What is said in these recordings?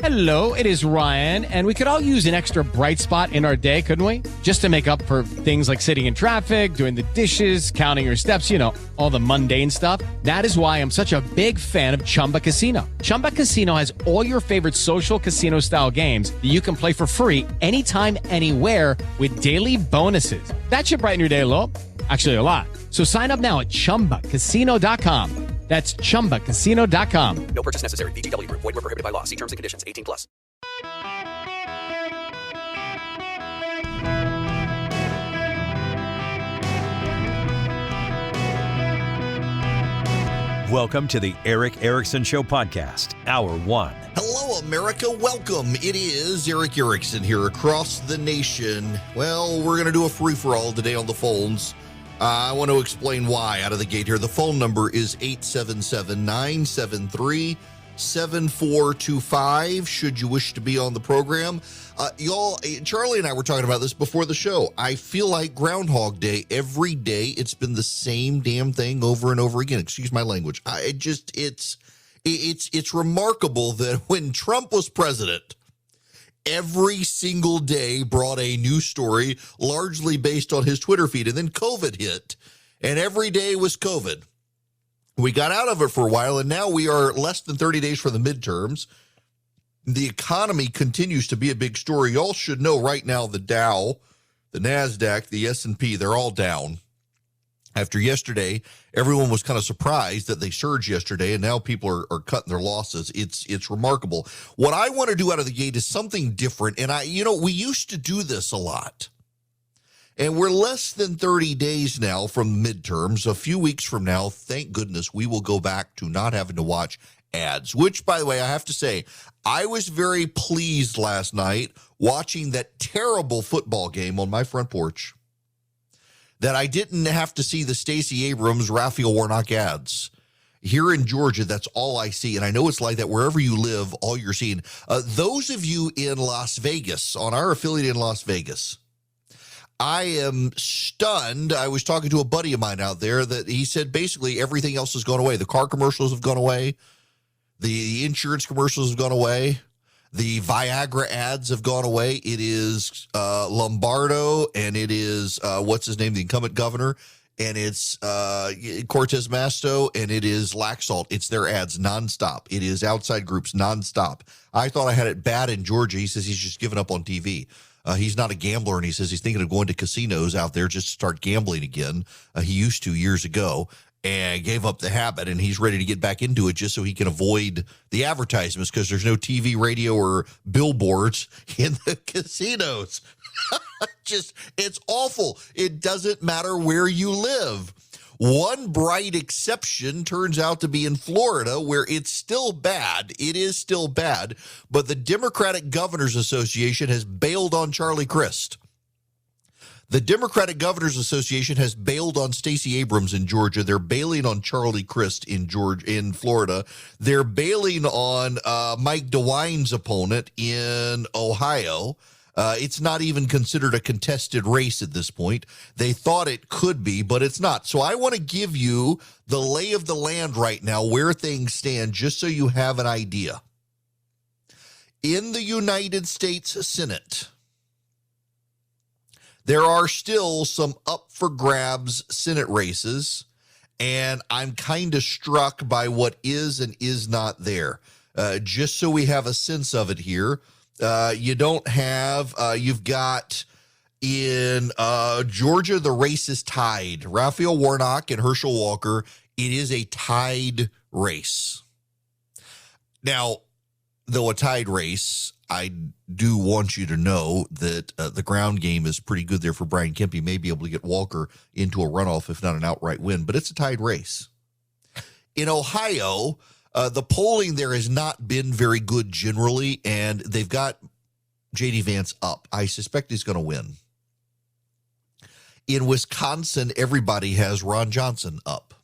Hello, it is Ryan, and we could all use an extra bright spot in our day, couldn't we? Just to make up for things like sitting in traffic, doing the dishes, counting your steps, you know, all the mundane stuff. That is why I'm such a big fan of Chumba Casino. Chumba Casino has all your favorite social casino-style games that you can play for free anytime, anywhere with daily bonuses. That should brighten your day a little. Actually, a lot. So sign up now at ChumbaCasino.com. That's ChumbaCasino.com. No purchase necessary. VGW Group. Void where prohibited by law. See terms and conditions. 18 plus. Welcome to the Eric Erickson Show podcast, Hour 1. Hello, America. Welcome. It is Eric Erickson here across the nation. Well, we're going to do a free-for-all today on the phones. I want to explain why out of the gate here. The phone number is 877-973-7425, should you wish to be on the program. Y'all, Charlie and I were talking about this before the show. I feel like Groundhog Day. Every day it's been the same damn thing over and over again. Excuse my language. It's remarkable that when Trump was president, every single day brought a new story, largely based on his Twitter feed. And then COVID hit, and every day was COVID. We got out of it for a while, and now we are less than 30 days from the midterms. The economy continues to be a big story. Y'all should know right now the Dow, the NASDAQ, the S&P, they're all down. After yesterday, everyone was kind of surprised that they surged yesterday, and now people are cutting their losses. It's remarkable. What I want to do out of the gate is something different, and we used to do this a lot. And we're less than 30 days now from midterms. A few weeks from now, thank goodness, we will go back to not having to watch ads, which, by the way, I have to say, I was very pleased last night watching that terrible football game on my front porch, that I didn't have to see the Stacey Abrams, Raphael Warnock ads. Here in Georgia, that's all I see. And I know it's like that wherever you live, all you're seeing. Those of you in Las Vegas, on our affiliate in Las Vegas, I am stunned. I was talking to a buddy of mine out there that he said basically everything else has gone away. The car commercials have gone away. The insurance commercials have gone away. The Viagra ads have gone away. It is Lombardo, and it is, what's his name, the incumbent governor, and it's Cortez Masto, and it is Laxalt. It's their ads nonstop. It is outside groups nonstop. I thought I had it bad in Georgia. He says he's just given up on TV. He's not a gambler, and he says he's thinking of going to casinos out there just to start gambling again. He used to years ago, and gave up the habit, and he's ready to get back into it just so he can avoid the advertisements because there's no TV, radio, or billboards in the casinos. It's awful. It doesn't matter where you live. One bright exception turns out to be in Florida, where it's still bad. It is still bad, but the Democratic Governors Association has bailed on Charlie Crist. The Democratic Governors Association has bailed on Stacey Abrams in Georgia. They're bailing on Charlie Crist in Florida. They're bailing on Mike DeWine's opponent in Ohio. It's not even considered a contested race at this point. They thought it could be, but it's not. So I want to give you the lay of the land right now, where things stand, just so you have an idea. In the United States Senate, there are still some up for grabs Senate races, and I'm kind of struck by what is and is not there. Just so we have a sense of it here, you've got in Georgia, the race is tied. Raphael Warnock and Herschel Walker, it is a tied race. Now, though a tied race, I do want you to know that the ground game is pretty good there for Brian Kemp. He may be able to get Walker into a runoff, if not an outright win, but it's a tied race. In Ohio, the polling there has not been very good generally, and they've got J.D. Vance up. I suspect he's going to win. In Wisconsin, everybody has Ron Johnson up.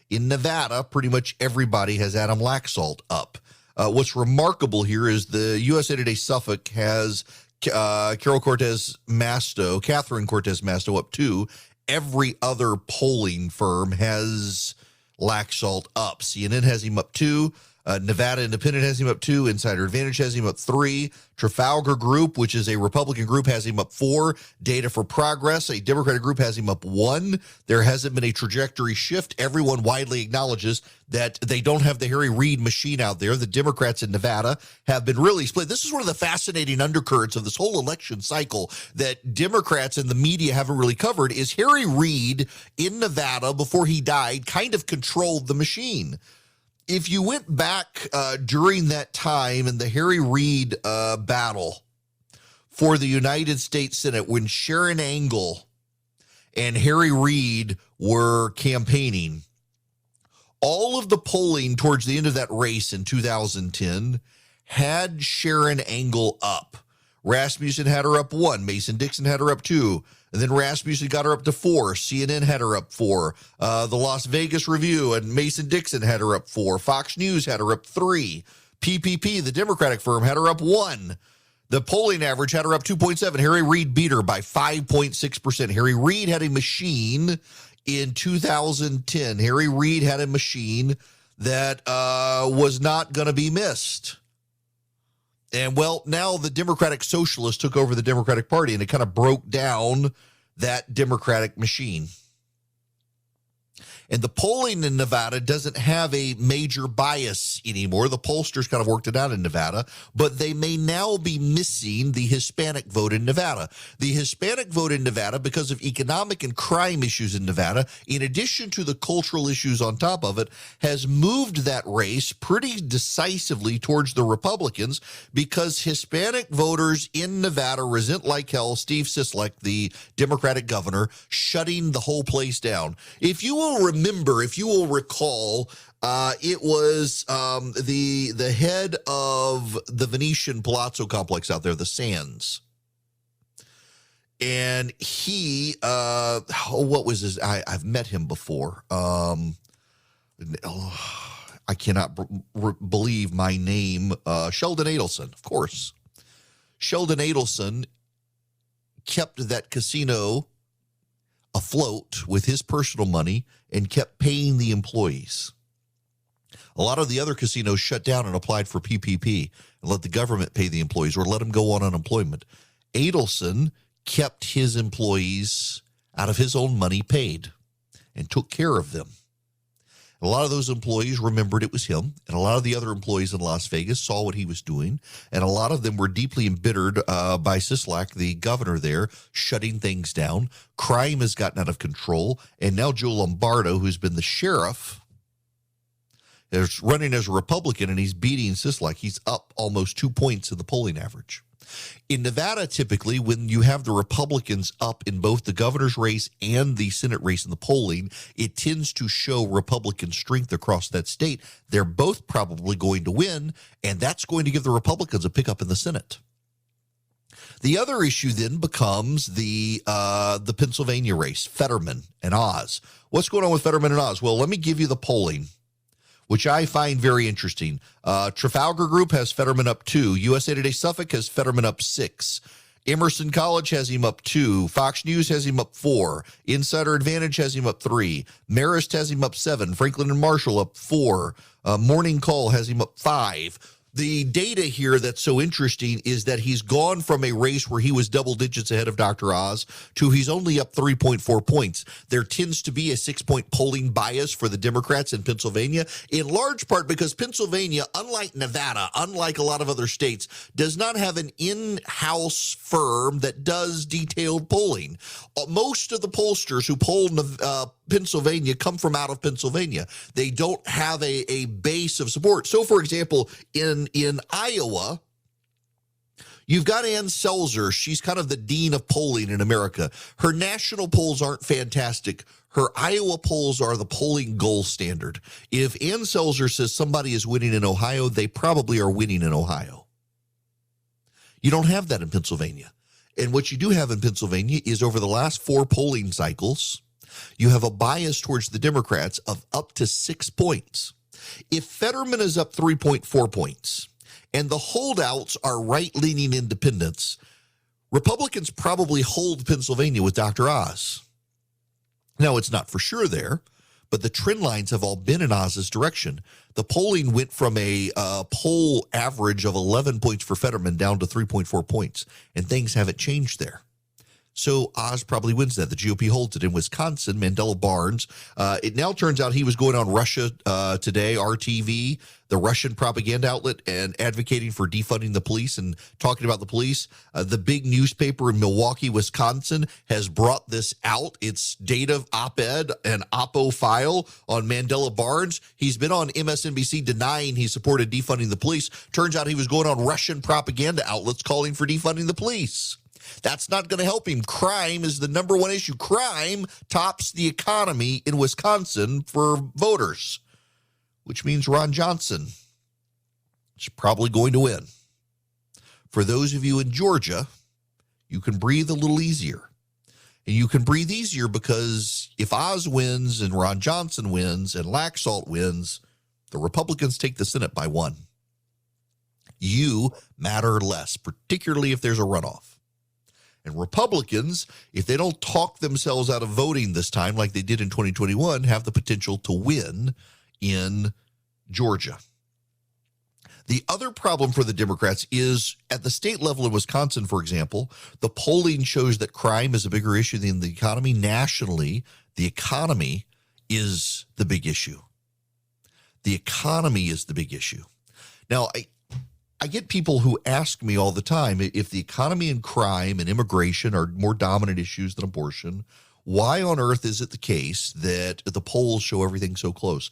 In Nevada, pretty much everybody has Adam Laxalt up. What's remarkable here is the USA Today Suffolk has Catherine Cortez Masto up too. Every other polling firm has Laxalt up. CNN has him up too. Nevada Independent has him up 2. Insider Advantage has him up 3. Trafalgar Group, which is a Republican group, has him up 4. Data for Progress, a Democratic group, has him up 1. There hasn't been a trajectory shift. Everyone widely acknowledges that they don't have the Harry Reid machine out there. The Democrats in Nevada have been really split. This is one of the fascinating undercurrents of this whole election cycle that Democrats and the media haven't really covered is Harry Reid in Nevada, before he died, kind of controlled the machine. If you went back during that time in the Harry Reid battle for the United States Senate, when Sharon Angle and Harry Reid were campaigning, all of the polling towards the end of that race in 2010 had Sharon Angle up. Rasmussen had her up 1. Mason-Dixon had her up 2. And then Rasmussen got her up to 4. CNN had her up 4. The Las Vegas Review and Mason-Dixon had her up 4. Fox News had her up 3. PPP, the Democratic firm, had her up 1. The polling average had her up 2.7. Harry Reid beat her by 5.6%. Harry Reid had a machine in 2010. Harry Reid had a machine that was not going to be missed. And, well, now the Democratic Socialists took over the Democratic Party, and it kind of broke down that Democratic machine. And the polling in Nevada doesn't have a major bias anymore. The pollsters kind of worked it out in Nevada, but they may now be missing the Hispanic vote in Nevada. The Hispanic vote in Nevada, because of economic and crime issues in Nevada, in addition to the cultural issues on top of it, has moved that race pretty decisively towards the Republicans because Hispanic voters in Nevada resent like hell Steve Sisolak, the Democratic governor, shutting the whole place down. If you will recall, it was the head of the Venetian Palazzo complex out there, the Sands. And he, what was his, I've met him before. I cannot believe my name. Sheldon Adelson, of course. Sheldon Adelson kept that casino afloat with his personal money and kept paying the employees. A lot of the other casinos shut down and applied for PPP and let the government pay the employees or let them go on unemployment. Adelson kept his employees out of his own money paid and took care of them. A lot of those employees remembered it was him, and a lot of the other employees in Las Vegas saw what he was doing, and a lot of them were deeply embittered by Sisolak, the governor there, shutting things down. Crime has gotten out of control, and now Joe Lombardo, who's been the sheriff, is running as a Republican, and he's beating Sisolak. He's up almost 2 points in the polling average. In Nevada, typically, when you have the Republicans up in both the governor's race and the Senate race in the polling, it tends to show Republican strength across that state. They're both probably going to win, and that's going to give the Republicans a pickup in the Senate. The other issue then becomes the Pennsylvania race, Fetterman and Oz. What's going on with Fetterman and Oz? Well, let me give you the polling, which I find very interesting. Trafalgar Group has Fetterman up 2. USA Today Suffolk has Fetterman up 6. Emerson College has him up 2. Fox News has him up 4. Insider Advantage has him up 3. Marist has him up 7. Franklin and Marshall up 4. Morning Call has him up 5. The data here that's so interesting is that he's gone from a race where he was double digits ahead of Dr. Oz to he's only up 3.4 points. There tends to be a 6-point polling bias for the Democrats in Pennsylvania, in large part because Pennsylvania, unlike Nevada, unlike a lot of other states, does not have an in-house firm that does detailed polling. Most of the pollsters who poll Pennsylvania come from out of Pennsylvania. They don't have a base of support. So, for example, in Iowa, you've got Ann Selzer. She's kind of the dean of polling in America. Her national polls aren't fantastic. Her Iowa polls are the polling gold standard. If Ann Selzer says somebody is winning in Ohio, they probably are winning in Ohio. You don't have that in Pennsylvania. And what you do have in Pennsylvania is over the last 4 polling cycles, you have a bias towards the Democrats of up to 6 points. If Fetterman is up 3.4 points and the holdouts are right-leaning independents, Republicans probably hold Pennsylvania with Dr. Oz. Now, it's not for sure there, but the trend lines have all been in Oz's direction. The polling went from a poll average of 11 points for Fetterman down to 3.4 points, and things haven't changed there. So Oz probably wins that. The GOP holds it. In Wisconsin, Mandela Barnes, it now turns out he was going on Russia Today, RTV, the Russian propaganda outlet, and advocating for defunding the police and talking about the police. The big newspaper in Milwaukee, Wisconsin, has brought this out. It's data op-ed and oppo file on Mandela Barnes. He's been on MSNBC denying he supported defunding the police. Turns out he was going on Russian propaganda outlets calling for defunding the police. That's not going to help him. Crime is the number one issue. Crime tops the economy in Wisconsin for voters, which means Ron Johnson is probably going to win. For those of you in Georgia, you can breathe a little easier. And you can breathe easier because if Oz wins and Ron Johnson wins and Laxalt wins, the Republicans take the Senate by 1. You matter less, particularly if there's a runoff. And Republicans, if they don't talk themselves out of voting this time like they did in 2021, have the potential to win in Georgia. The other problem for the Democrats is at the state level in Wisconsin, for example, the polling shows that crime is a bigger issue than the economy. Nationally, the economy is the big issue. The economy is the big issue. Now, I get people who ask me all the time, if the economy and crime and immigration are more dominant issues than abortion, why on earth is it the case that the polls show everything so close?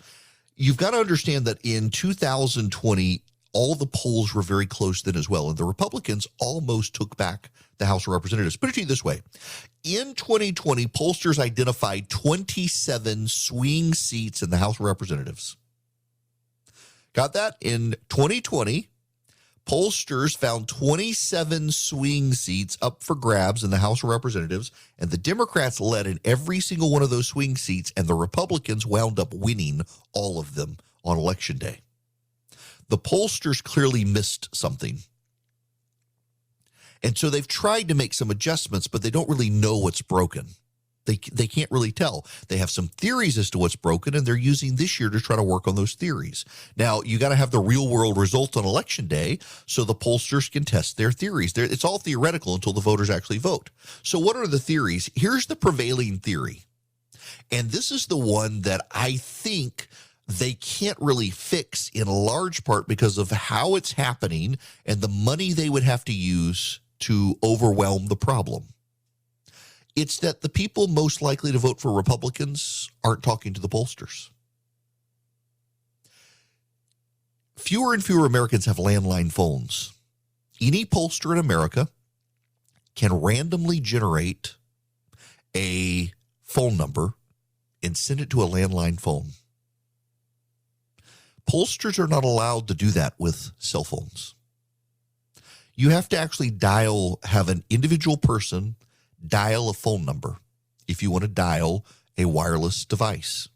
You've got to understand that in 2020, all the polls were very close then as well, and the Republicans almost took back the House of Representatives. Put it to you this way. In 2020, pollsters identified 27 swing seats in the House of Representatives. Got that? In 2020, pollsters found 27 swing seats up for grabs in the House of Representatives, and the Democrats led in every single one of those swing seats, and the Republicans wound up winning all of them on Election Day. The pollsters clearly missed something. And so they've tried to make some adjustments, but they don't really know what's broken. They can't really tell. They have some theories as to what's broken, and they're using this year to try to work on those theories. Now, you got to have the real world results on Election Day so the pollsters can test their theories. It's all theoretical until the voters actually vote. So what are the theories? Here's the prevailing theory. And this is the one that I think they can't really fix in large part because of how it's happening and the money they would have to use to overwhelm the problem. It's that the people most likely to vote for Republicans aren't talking to the pollsters. Fewer and fewer Americans have landline phones. Any pollster in America can randomly generate a phone number and send it to a landline phone. Pollsters are not allowed to do that with cell phones. You have to actually have an individual person dial a phone number if you want to dial a wireless device.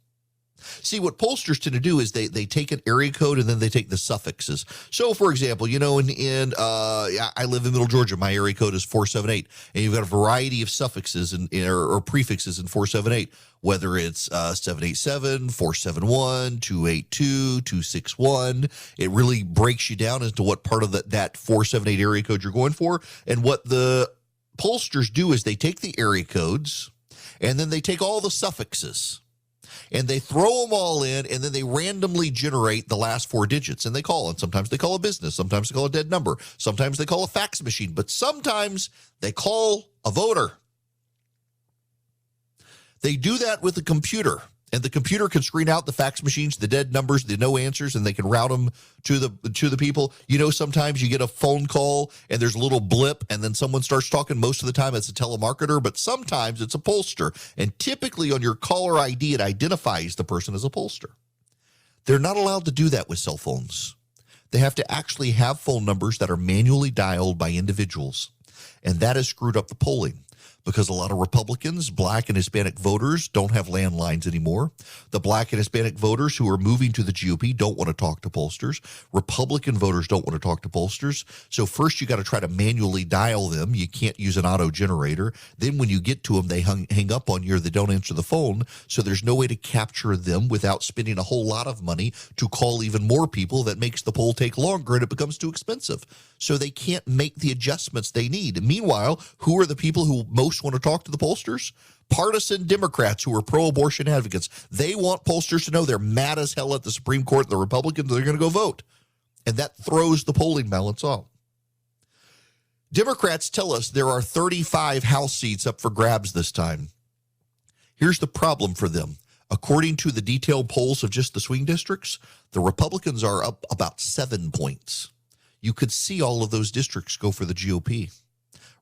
See, what pollsters tend to do is they take an area code and then they take the suffixes. So, for example, I live in Middle Georgia. My area code is 478, and you've got a variety of suffixes or prefixes in 478, whether it's 787, 471, 282, 261. It really breaks you down as to what part of that 478 area code you're going for. And what the pollsters do is they take the area codes and then they take all the suffixes and they throw them all in, and then they randomly generate the last 4 digits, and they call. And sometimes they call a business, sometimes they call a dead number, sometimes they call a fax machine, but sometimes they call a voter. They do that with a computer, and the computer can screen out the fax machines, the dead numbers, the no answers, and they can route them to the people. Sometimes you get a phone call and there's a little blip, and then someone starts talking. Most of the time it's a telemarketer, but sometimes it's a pollster. And typically on your caller ID, it identifies the person as a pollster. They're not allowed to do that with cell phones. They have to actually have phone numbers that are manually dialed by individuals, and that has screwed up the polling. because a lot of Republicans, black and Hispanic voters, don't have landlines anymore. The black and Hispanic voters who are moving to the GOP don't want to talk to pollsters. Republican voters don't want to talk to pollsters. So first you got to try to manually dial them. You can't use an auto generator. Then when you get to them, they hang up on you or they don't answer the phone. So there's no way to capture them without spending a whole lot of money to call even more people. That makes the poll take longer and it becomes too expensive. So they can't make the adjustments they need. Meanwhile, who are the people who most want to talk to the pollsters? Partisan Democrats who are pro-abortion advocates. They want pollsters to know they're mad as hell at the Supreme Court and the Republicans. They're going to go vote. And that throws the polling balance off. Democrats tell us there are 35 House seats up for grabs this time. Here's the problem for them. According to the detailed polls of just the swing districts, the Republicans are up about 7 points. You could see all of those districts go for the GOP.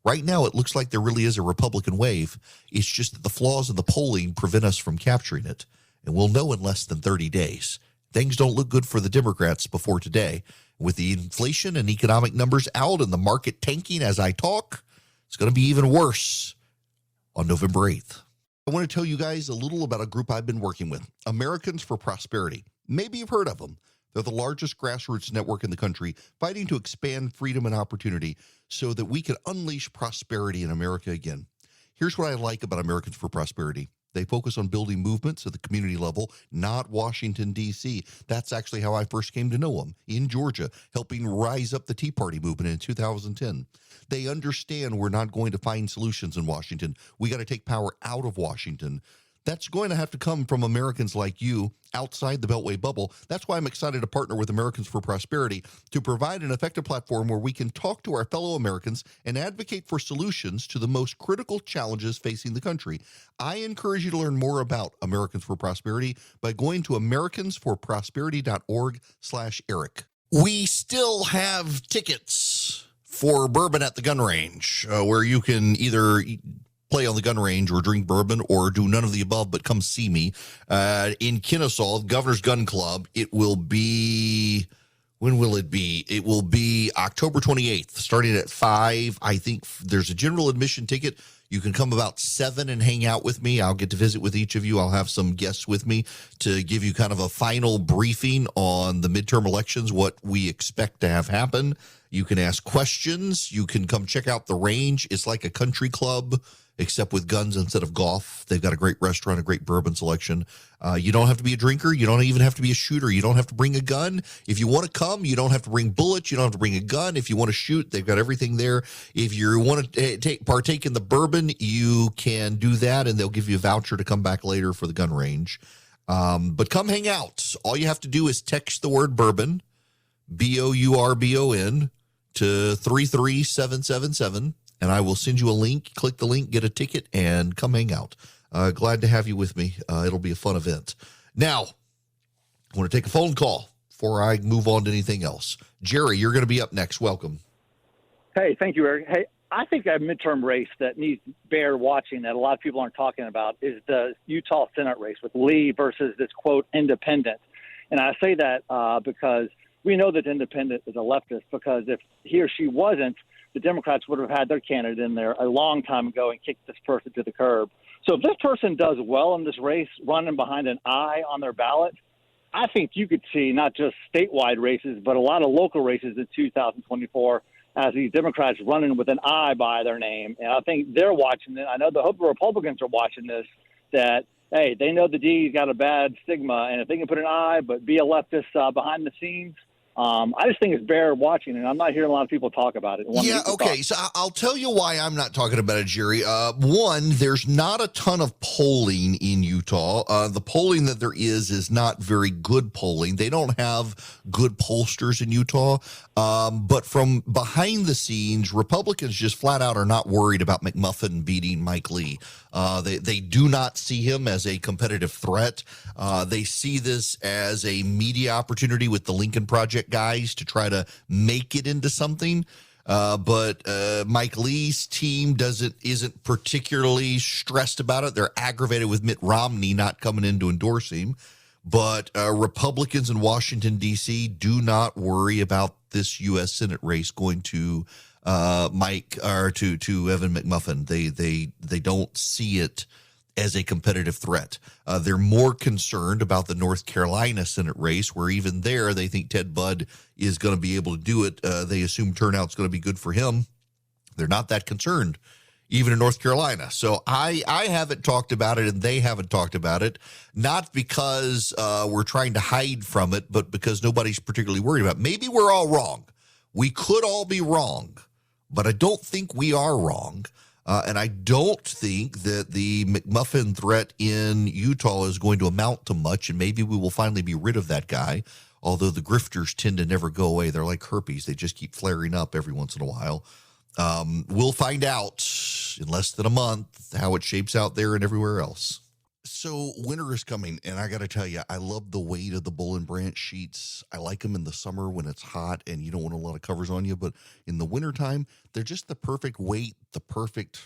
Right now, it looks like there really is a Republican wave. It's just that the flaws in the polling prevent us from capturing it. And we'll know in less than 30 days. Things don't look good for the Democrats before today. With the inflation and economic numbers out and the market tanking as I talk, it's going to be even worse on November 8th. I want to tell you guys a little about a group I've been working with, Americans for Prosperity. Maybe you've heard of them. They're the largest grassroots network in the country, fighting to expand freedom and opportunity so that we can unleash prosperity in America again. Here's what I like about Americans for Prosperity. They focus on building movements at the community level, not Washington, D.C. That's actually how I first came to know them, in Georgia, helping rise up the Tea Party movement in 2010. They understand we're not going to find solutions in Washington. We got to take power out of Washington. That's going to have to come from Americans like you outside the Beltway bubble. That's why I'm excited to partner with Americans for Prosperity to provide an effective platform where we can talk to our fellow Americans and advocate for solutions to the most critical challenges facing the country. I encourage you to learn more about Americans for Prosperity by going to americansforprosperity.org/Eric. We still have tickets for Bourbon at the Gun Range, where you can either play on the gun range or drink bourbon or do none of the above, but come see me in Kennesaw, Governor's Gun Club. It will be, when will it be? It will be October 28th, starting at 5. I think there's a general admission ticket. You can come about 7 and hang out with me. I'll get to visit with each of you. I'll have some guests with me to give you kind of a final briefing on the midterm elections, what we expect to have happen. You can ask questions. You can come check out the range. It's like a country club, except with guns instead of golf. They've got a great restaurant, a great bourbon selection. You don't have to be a drinker. You don't even have to be a shooter. You don't have to bring a gun. If you want to come, you don't have to bring bullets. You don't have to bring a gun. If you want to shoot, they've got everything there. If you want to partake in the bourbon, you can do that, and they'll give you a voucher to come back later for the gun range. But come hang out. All you have to do is text the word bourbon, BOURBON, to 33777. And I will send you a link. Click the link, get a ticket, and come hang out. Glad to have you with me. It'll be a fun event. Now, I want to take a phone call before I move on to anything else. Jerry, you're going to be up next. Welcome. Hey, thank you, Eric. Hey, I think a midterm race that needs bear watching that a lot of people aren't talking about is the Utah Senate race with Lee versus this, quote, independent. And I say that because we know that independent is a leftist, because if he or she wasn't, the Democrats would have had their candidate in there a long time ago and kicked this person to the curb. So if this person does well in this race, running behind an I on their ballot, I think you could see not just statewide races, but a lot of local races in 2024 as these Democrats running with an I by their name. And I think they're watching it. I know the Republicans are watching this, that, hey, they know the D's got a bad stigma, and if they can put an I but be a leftist behind the scenes, I just think it's bear watching, and I'm not hearing a lot of people talk about it. Yeah, okay. So I'll tell you why I'm not talking about it, Jerry. One, there's not a ton of polling in Utah. The polling that there is not very good polling. They don't have good pollsters in Utah. But from behind the scenes, Republicans just flat out are not worried about McMuffin beating Mike Lee. They do not see him as a competitive threat. They see this as a media opportunity with the Lincoln Project guys to try to make it into something. But Mike Lee's team isn't particularly stressed about it. They're aggravated with Mitt Romney not coming in to endorse him. But Republicans in Washington, D.C. do not worry about this U.S. Senate race going to Mike or to Evan McMuffin. They don't see it as a competitive threat. They're more concerned about the North Carolina Senate race, where even there they think Ted Budd is going to be able to do it. They assume turnout's going to be good for him. They're not that concerned, even in North Carolina. So I haven't talked about it, and they haven't talked about it, not because we're trying to hide from it, but because nobody's particularly worried about it. Maybe we're all wrong. We could all be wrong, but I don't think we are wrong. And I don't think that the McMuffin threat in Utah is going to amount to much, and maybe we will finally be rid of that guy, although the grifters tend to never go away. They're like herpes. They just keep flaring up every once in a while. We'll find out in less than a month how it shapes out there and everywhere else. So winter is coming, and I got to tell you, I love the weight of the Boll and Branch sheets. I like them in the summer when it's hot and you don't want a lot of covers on you, but in the wintertime, they're just the perfect weight, the perfect,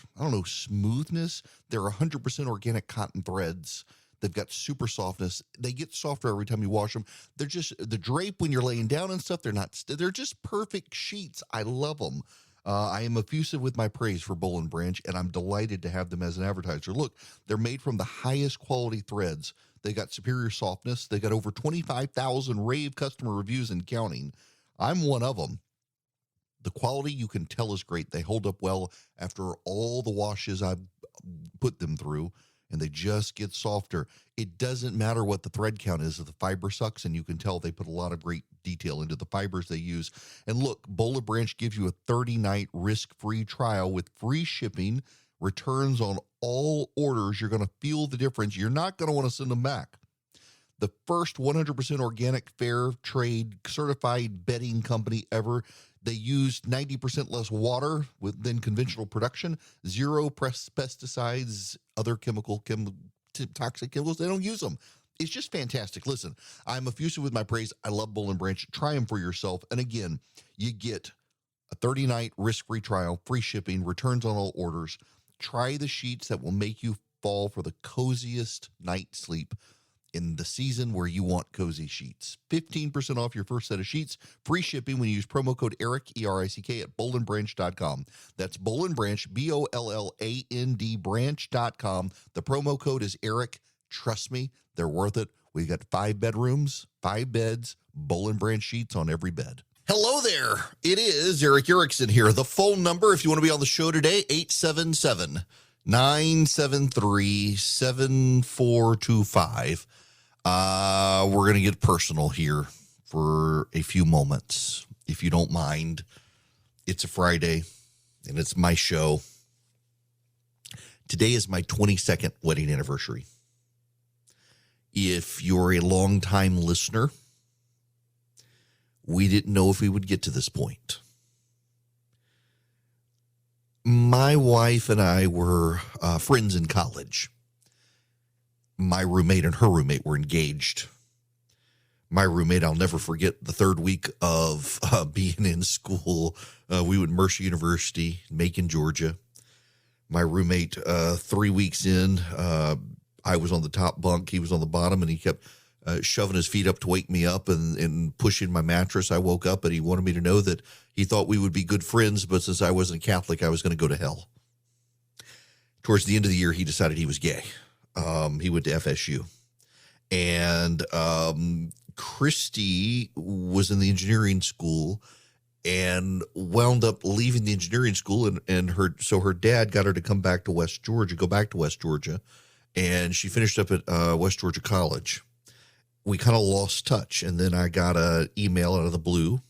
smoothness. They're 100% organic cotton threads. They've got super softness. They get softer every time you wash them. They're just, the drape when you're laying down and stuff, they're just perfect sheets. I love them. I am effusive with my praise for Boll and Branch, and I'm delighted to have them as an advertiser. Look, they're made from the highest quality threads. They got superior softness. They got over 25,000 rave customer reviews and counting. I'm one of them. The quality, you can tell, is great. They hold up well after all the washes I've put them through, and they just get softer. It doesn't matter what the thread count is if the fiber sucks, and you can tell they put a lot of great detail into the fibers they use. And look, Boll and Branch gives you a 30-night risk-free trial with free shipping, returns on all orders. You're going to feel the difference. You're not going to want to send them back. The first 100% organic, fair trade, certified bedding company ever. They used 90% less water than conventional production, zero pesticides, other toxic chemicals. They don't use them. It's just fantastic. Listen, I'm effusive with my praise. I love Boll and Branch. Try them for yourself. And again, you get a 30-night risk-free trial, free shipping, returns on all orders. Try the sheets that will make you fall for the coziest night sleep in the season where you want cozy sheets. 15% off your first set of sheets, free shipping when you use promo code ERIC, ERICK, at bollandbranch.com. That's Boll and Branch, BOLLAND branch.com. The promo code is ERIC. Trust me, they're worth it. We've got 5 bedrooms, 5 beds, Boll and Branch sheets on every bed. Hello there. It is Eric Erickson here. The phone number, if you want to be on the show today, 877-973-7425. We're going to get personal here for a few moments, if you don't mind. It's a Friday, and it's my show. Today is my 22nd wedding anniversary. If you're a longtime listener, we didn't know if we would get to this point. My wife and I were friends in college. My roommate and her roommate were engaged. My roommate, I'll never forget the third week of being in school. We went to Mercer University, Macon, Georgia. My roommate, 3 weeks in, I was on the top bunk. He was on the bottom, and he kept shoving his feet up to wake me up and pushing my mattress. I woke up, and he wanted me to know that he thought we would be good friends, but since I wasn't Catholic, I was going to go to hell. Towards the end of the year, he decided he was gay. He went to FSU. And Christy was in the engineering school and wound up leaving the engineering school, and her dad got her to go back to West Georgia, and she finished up at West Georgia College. We kind of lost touch, and then I got an email out of the blue,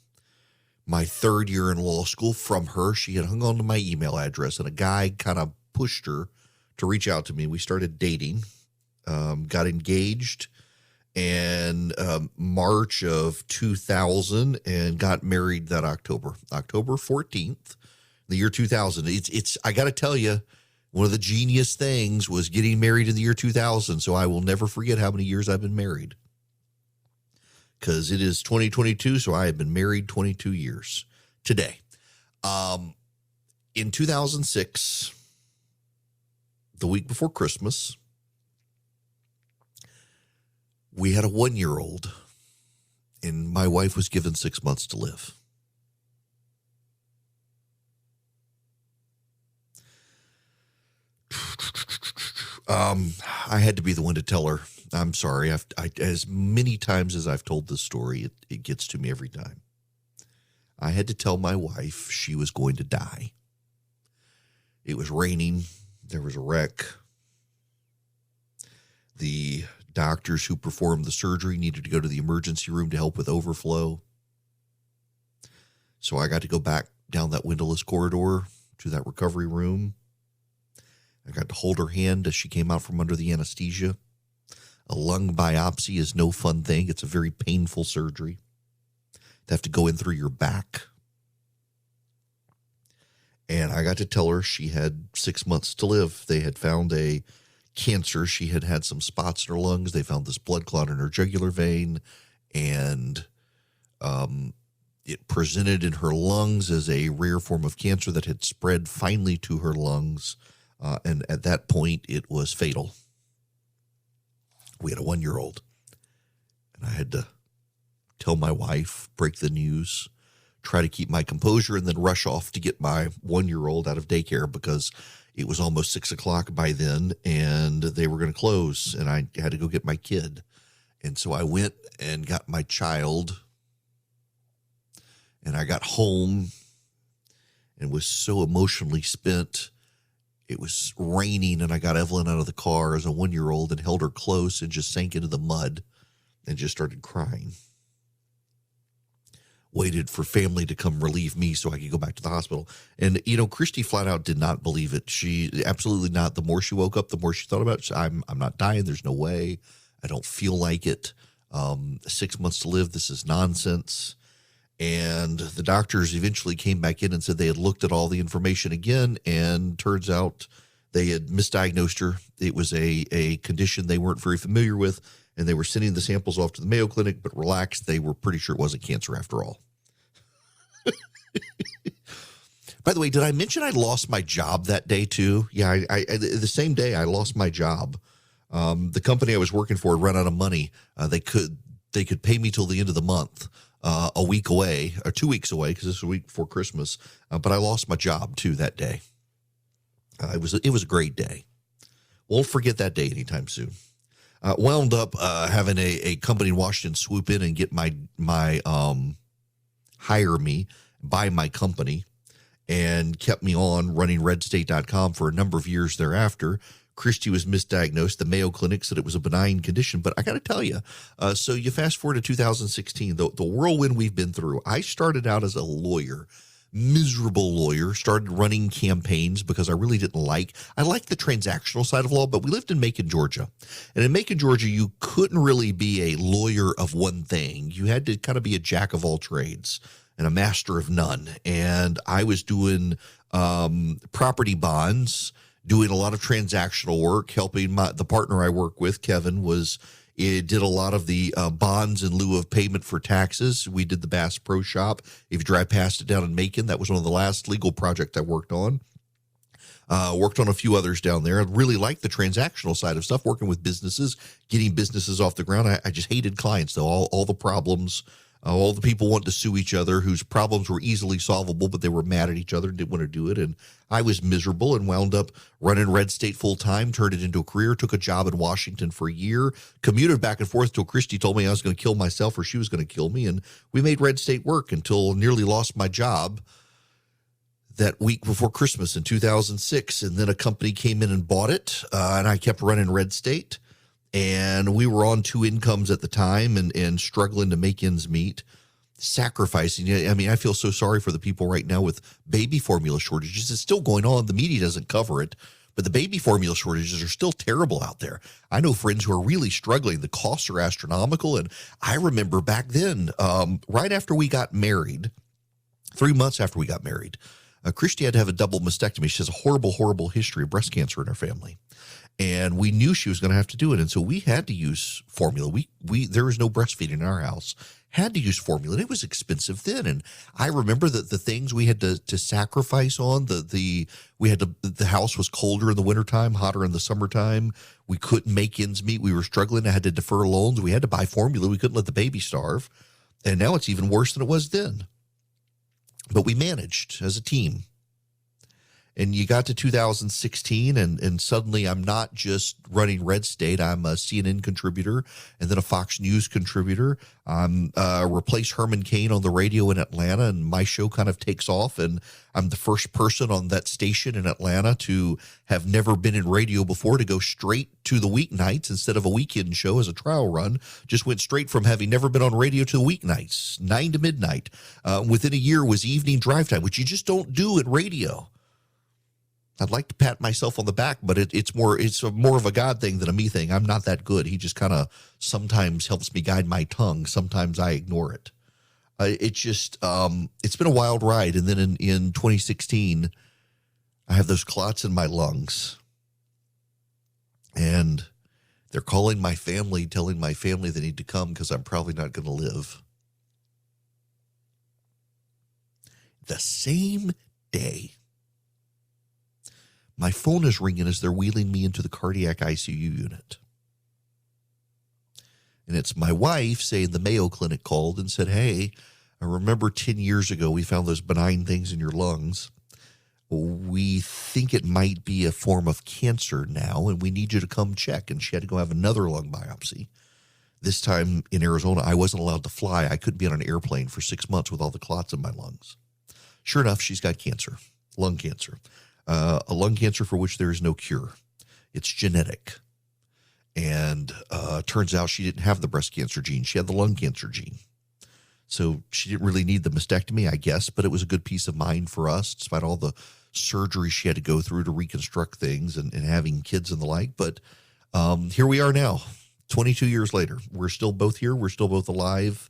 my third year in law school, from her. She had hung on to my email address, and a guy kind of pushed her to reach out to me. We started dating, got engaged in March of 2000, and got married that October 14th, the year 2000. It's I got to tell you, one of the genius things was getting married in the year 2000. So I will never forget how many years I've been married, because it is 2022. So I have been married 22 years today. In 2006, the week before Christmas, we had a 1-year-old, and my wife was given 6 months to live. I had to be the one to tell her. I'm sorry. As many times as I've told this story, it gets to me every time. I had to tell my wife she was going to die. It was raining. There was a wreck. The doctors who performed the surgery needed to go to the emergency room to help with overflow. So I got to go back down that windowless corridor to that recovery room. I got to hold her hand as she came out from under the anesthesia. A lung biopsy is no fun thing. It's a very painful surgery. They have to go in through your back. And I got to tell her she had 6 months to live. They had found a cancer. She had had some spots in her lungs. They found this blood clot in her jugular vein, and it presented in her lungs as a rare form of cancer that had spread finally to her lungs. And at that point, it was fatal. We had a 1-year-old, and I had to tell my wife, break the news, try to keep my composure, and then rush off to get my 1-year-old out of daycare because it was almost 6 o'clock by then, and they were going to close, and I had to go get my kid. And so I went and got my child, and I got home and was so emotionally spent. It was raining, and I got Evelyn out of the car as a 1-year-old and held her close and just sank into the mud and just started crying. Waited for family to come relieve me so I could go back to the hospital. And, Christy flat out did not believe it. She absolutely not. The more she woke up, the more she thought about it. I'm not dying. There's no way. I don't feel like it. 6 months to live. This is nonsense. And the doctors eventually came back in and said they had looked at all the information again, and turns out they had misdiagnosed her. It was a condition they weren't very familiar with, and they were sending the samples off to the Mayo Clinic, but relaxed, they were pretty sure it wasn't cancer after all. By the way, did I mention I lost my job that day too? Yeah, I the same day I lost my job. The company I was working for had run out of money. They could pay me till the end of the month. A week away, or 2 weeks away, because this was a week before Christmas. But I lost my job too that day. It was a great day. Won't forget that day anytime soon. Wound up having a company in Washington swoop in and get my hire me, buy my company, and kept me on running redstate.com for a number of years thereafter. Christy was misdiagnosed. The Mayo Clinic said it was a benign condition. But I got to tell you, so you fast forward to 2016, the whirlwind we've been through. I started out as a lawyer, miserable lawyer, started running campaigns because I really didn't I liked the transactional side of law, but we lived in Macon, Georgia. And in Macon, Georgia, you couldn't really be a lawyer of one thing. You had to kind of be a jack of all trades and a master of none. And I was doing property bonds, doing a lot of transactional work, helping the partner I work with, Kevin, did a lot of the bonds in lieu of payment for taxes. We did the Bass Pro Shop. If you drive past it down in Macon, that was one of the last legal projects I worked on. Worked on a few others down there. I really liked the transactional side of stuff, working with businesses, getting businesses off the ground. I just hated clients, though. All the problems, all the people wanted to sue each other whose problems were easily solvable, but they were mad at each other and didn't want to do it. And I was miserable and wound up running Red State full time, turned it into a career, took a job in Washington for a year, commuted back and forth till Christy told me I was going to kill myself or she was going to kill me. And we made Red State work until nearly lost my job that week before Christmas in 2006. And then a company came in and bought it, and I kept running Red State. And we were on 2 incomes at the time and struggling to make ends meet, sacrificing. I mean, I feel so sorry for the people right now with baby formula shortages. It's still going on. The media doesn't cover it, but the baby formula shortages are still terrible out there. I know friends who are really struggling. The costs are astronomical. And I remember back then, right after we got married, 3 months after we got married, Christy had to have a double mastectomy. She has a horrible, horrible history of breast cancer in her family. And we knew she was going to have to do it. And so we had to use formula. There was no breastfeeding in our house. Had to use formula. And it was expensive then. And I remember that the things we had to sacrifice on, the house was colder in the wintertime, hotter in the summertime. We couldn't make ends meet. We were struggling. I had to defer loans. We had to buy formula. We couldn't let the baby starve. And now it's even worse than it was then. But we managed as a team. And you got to 2016, and suddenly I'm not just running Red State. I'm a CNN contributor and then a Fox News contributor. I'm replaced Herman Cain on the radio in Atlanta, and my show kind of takes off. And I'm the first person on that station in Atlanta to have never been in radio before to go straight to the weeknights instead of a weekend show as a trial run. Just went straight from having never been on radio to the weeknights, 9 to midnight. Within a year was evening drive time, which you just don't do in radio. I'd like to pat myself on the back, but it's more of a God thing than a me thing. I'm not that good. He just kind of sometimes helps me guide my tongue. Sometimes I ignore it. It's been a wild ride. And then in 2016, I have those clots in my lungs. And they're calling my family, telling my family they need to come because I'm probably not going to live. The same day, my phone is ringing as they're wheeling me into the cardiac ICU unit. And it's my wife saying the Mayo Clinic called and said, hey, I remember 10 years ago we found those benign things in your lungs. We think it might be a form of cancer now, and we need you to come check. And she had to go have another lung biopsy. This time in Arizona, I wasn't allowed to fly. I couldn't be on an airplane for 6 months with all the clots in my lungs. Sure enough, she's got cancer, lung cancer. A lung cancer for which there is no cure. It's genetic. And turns out she didn't have the breast cancer gene. She had the lung cancer gene. So she didn't really need the mastectomy, I guess, but it was a good peace of mind for us, despite all the surgery she had to go through to reconstruct things and having kids and the like. But here we are now, 22 years later. We're still both here. We're still both alive.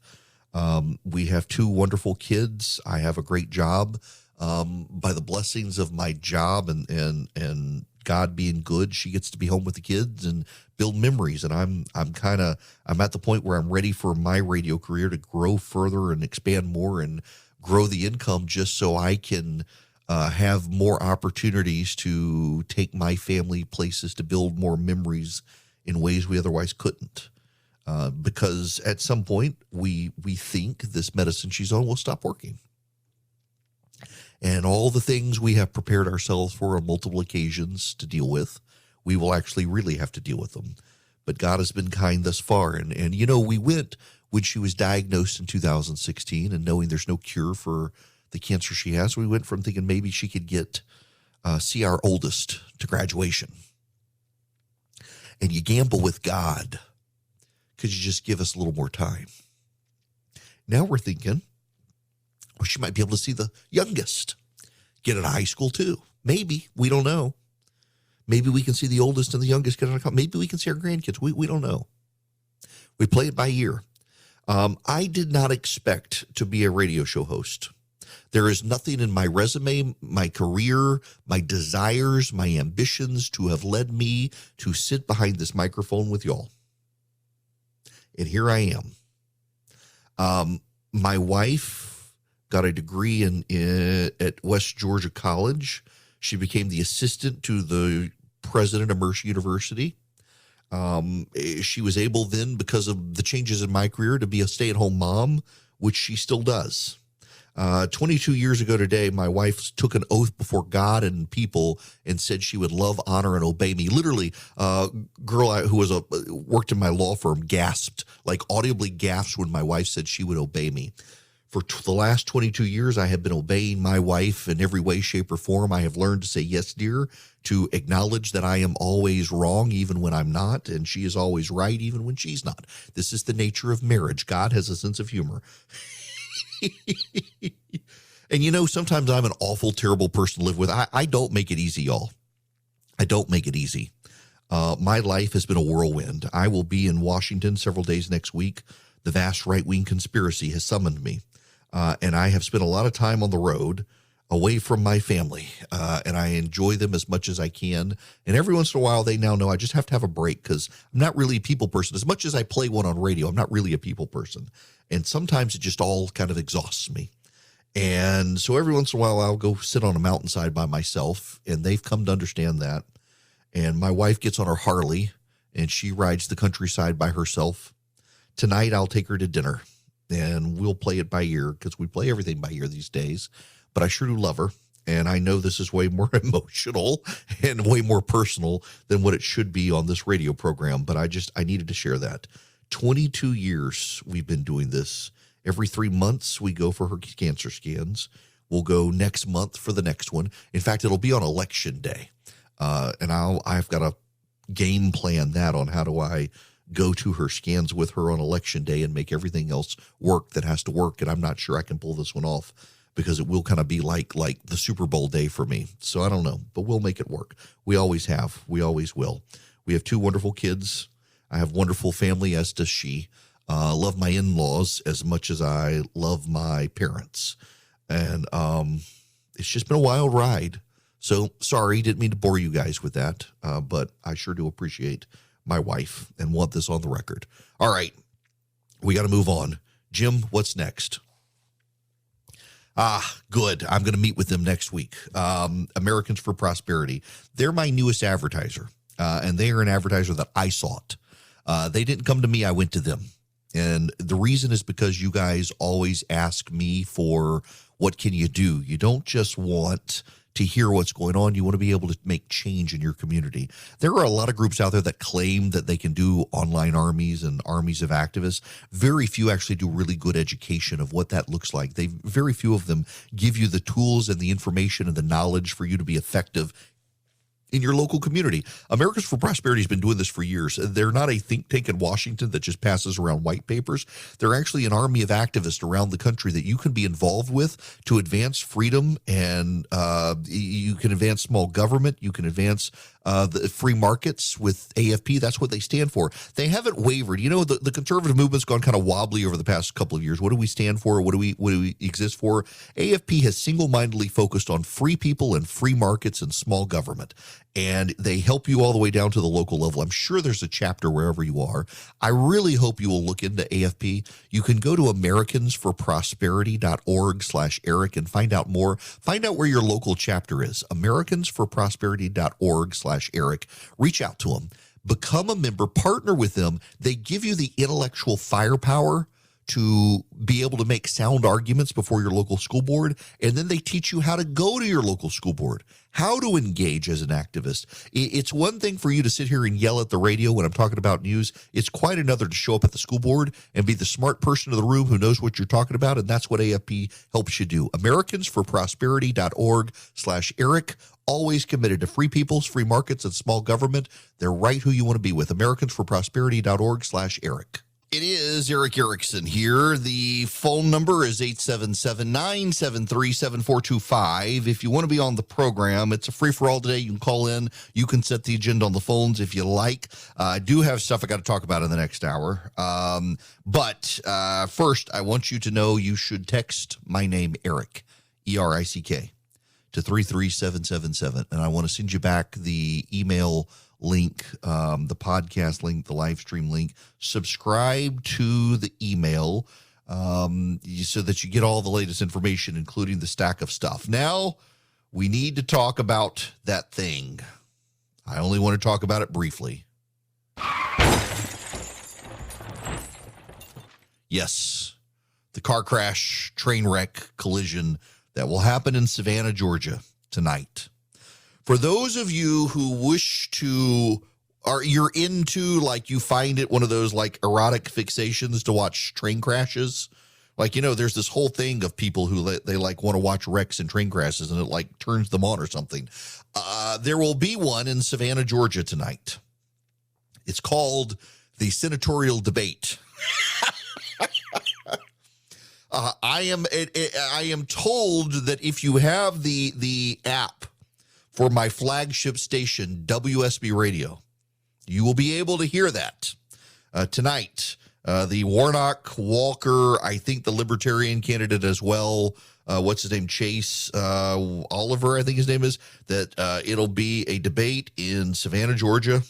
We have 2 wonderful kids. I have a great job. By the blessings of my job and God being good, she gets to be home with the kids and build memories. And I'm at the point where I'm ready for my radio career to grow further and expand more and grow the income just so I can have more opportunities to take my family places to build more memories in ways we otherwise couldn't. Because at some point we think this medicine she's on will stop working. And all the things we have prepared ourselves for on multiple occasions to deal with, we will actually really have to deal with them. But God has been kind thus far. And we went when she was diagnosed in 2016 and knowing there's no cure for the cancer she has, we went from thinking maybe she could see our oldest to graduation. And you gamble with God. Could you just give us a little more time? Now we're thinking, well, she might be able to see the youngest get out of high school too. Maybe. We don't know. Maybe we can see the oldest and the youngest get out of college. Maybe we can see our grandkids. We don't know. We play it by ear. I did not expect to be a radio show host. There is nothing in my resume, my career, my desires, my ambitions to have led me to sit behind this microphone with y'all. And here I am. My wife got a degree at West Georgia College. She became the assistant to the president of Mercer University. She was able then, because of the changes in my career, to be a stay-at-home mom, which she still does. 22 years ago today, my wife took an oath before God and people and said she would love, honor, and obey me. Literally, a girl who worked in my law firm gasped, like audibly gasped when my wife said she would obey me. For the last 22 years, I have been obeying my wife in every way, shape, or form. I have learned to say yes, dear, to acknowledge that I am always wrong, even when I'm not, and she is always right, even when she's not. This is the nature of marriage. God has a sense of humor. And sometimes I'm an awful, terrible person to live with. I don't make it easy, y'all. I don't make it easy. My life has been a whirlwind. I will be in Washington several days next week. The vast right-wing conspiracy has summoned me. And I have spent a lot of time on the road away from my family, and I enjoy them as much as I can. And every once in a while, they now know I just have to have a break because I'm not really a people person. As much as I play one on radio, I'm not really a people person. And sometimes it just all kind of exhausts me. And so every once in a while, I'll go sit on a mountainside by myself, and they've come to understand that. And my wife gets on her Harley, and she rides the countryside by herself. Tonight, I'll take her to dinner, and we'll play it by ear because we play everything by ear these days. But I sure do love her, And I know this is way more emotional and way more personal than what it should be on this radio program, but I needed to share that. 22 years we've been doing this. Every 3 months we go for her cancer scans. We'll go next month for the next one. In fact, it'll be on election day. And I've got to game plan that on how do I go to her scans with her on election day and make everything else work that has to work. And I'm not sure I can pull this one off because it will kind of be like the Super Bowl day for me. So I don't know, but we'll make it work. We always have. We always will. We have 2 wonderful kids. I have wonderful family, as does she. Love my in-laws as much as I love my parents. And it's just been a wild ride. So sorry, didn't mean to bore you guys with that, but I sure do appreciate my wife and want this on the record. All right, we got to move on. Jim, what's next? Good. I'm going to meet with them next week. Americans for Prosperity. They're my newest advertiser, and they are an advertiser that I sought. They didn't come to me. I went to them. And the reason is because you guys always ask me for what can you do. You don't just want to hear what's going on. You want to be able to make change in your community. There are a lot of groups out there that claim that they can do online armies and armies of activists. Very few actually do really good education of what that looks like. Very few of them give you the tools and the information and the knowledge for you to be effective in your local community. Americans for Prosperity has been doing this for years. They're not a think tank in Washington that just passes around white papers. They're actually an army of activists around the country that you can be involved with to advance freedom, and you can advance small government. You can advance the free markets with AFP. That's what they stand for. They haven't wavered. You know, the conservative movement's gone kind of wobbly over the past couple of years. What do we stand for? What do we exist for? AFP has single-mindedly focused on free people and free markets and small government. And they help you all the way down to the local level. I'm sure there's a chapter wherever you are. I really hope you will look into AFP. You can go to americansforprosperity.org/Eric and find out more. Find out where your local chapter is. americansforprosperity.org/Eric. Reach out to them. Become a member. Partner with them. They give you the intellectual firepower to be able to make sound arguments before your local school board, and then they teach you how to go to your local school board, how to engage as an activist. It's one thing for you to sit here and yell at the radio when I'm talking about news. It's quite another to show up at the school board and be the smart person in the room who knows what you're talking about, and that's what AFP helps you do. americansforprosperity.org/Eric. Always committed to free peoples, free markets, and small government. They're right who you want to be with. americansforprosperity.org/Eric. It is Eric Erickson here. The phone number is 877-973-7425. If you want to be on the program, it's a free-for-all today. You can call in. You can set the agenda on the phones if you like. I do have stuff I got to talk about in the next hour. But first, I want you to know you should text my name, Eric, E-R-I-C-K, to 33777. And I want to send you back the email link, the podcast link, the live stream link. Subscribe to the email so that you get all the latest information, including the stack of stuff. Now, we need to talk about that thing. I only want to talk about it briefly. Yes, the car crash, train wreck, collision that will happen in Savannah, Georgia tonight. For those of you who wish to, you're into, like, you find it one of those, like, erotic fixations to watch train crashes. Like, you know, there's this whole thing of people who they like want to watch wrecks and train crashes, and it like turns them on or something. There will be one in Savannah, Georgia tonight. It's called the Senatorial Debate. I am told that if you have the app for my flagship station, WSB Radio, you will be able to hear that tonight. The Warnock, Walker, I think the Libertarian candidate as well, what's his name, Chase Oliver, I think his name is, that it'll be a debate in Savannah, Georgia.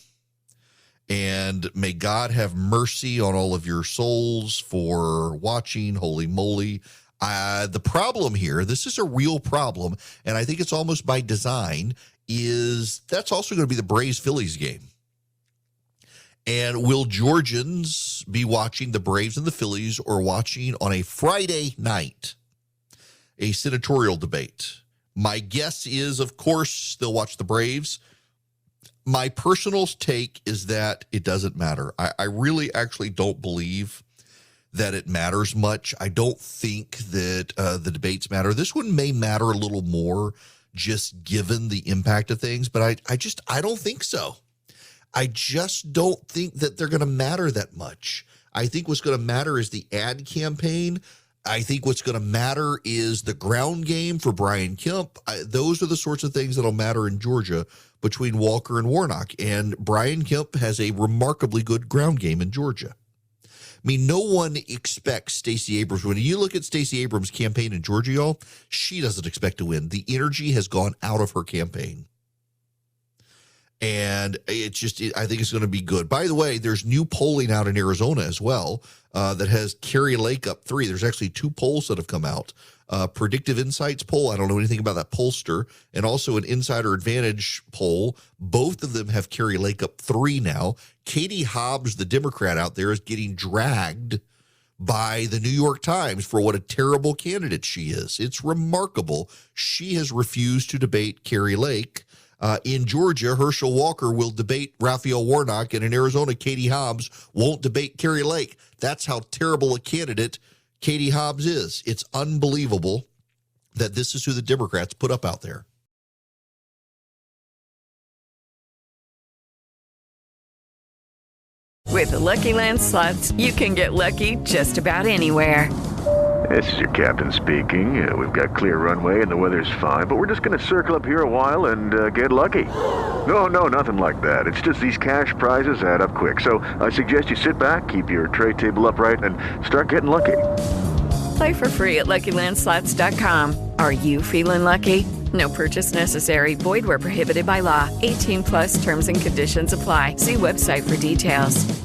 And may God have mercy on all of your souls for watching. Holy moly. The problem here, this is a real problem, and I think it's almost by design, is that's also going to be the Braves-Phillies game. And will Georgians be watching the Braves and the Phillies, or watching on a Friday night a senatorial debate? My guess is, of course, they'll watch the Braves. My personal take is that it doesn't matter. I really actually don't believe that it matters much. I don't think that the debates matter. This one may matter a little more just given the impact of things, but I don't think so. I just don't think that they're going to matter that much. I think what's going to matter is the ad campaign. I think what's going to matter is the ground game for Brian Kemp. Those are the sorts of things that'll matter in Georgia between Walker and Warnock. And Brian Kemp has a remarkably good ground game in Georgia. I mean, no one expects Stacey Abrams. When you look at Stacey Abrams' campaign in Georgia, y'all, she doesn't expect to win. The energy has gone out of her campaign. And I think it's going to be good. By the way, there's new polling out in Arizona as well that has Kari Lake up 3. There's actually 2 polls that have come out. Predictive Insights poll, I don't know anything about that pollster, and also an Insider Advantage poll. Both of them have Kari Lake up 3 now. Katie Hobbs, the Democrat out there, is getting dragged by the New York Times for what a terrible candidate she is. It's remarkable. She has refused to debate Kari Lake. In Georgia, Herschel Walker will debate Raphael Warnock, and in Arizona, Katie Hobbs won't debate Kari Lake. That's how terrible a candidate Katie Hobbs is. It's unbelievable that this is who the Democrats put up out there. With the Lucky Land Slots, you can get lucky just about anywhere. This is your captain speaking. We've got clear runway and the weather's fine, but we're just going to circle up here a while and get lucky. No, nothing like that. It's just these cash prizes add up quick. So I suggest you sit back, keep your tray table upright, and start getting lucky. Play for free at LuckyLandSlots.com. Are you feeling lucky? No purchase necessary. Void where prohibited by law. 18+ terms and conditions apply. See website for details.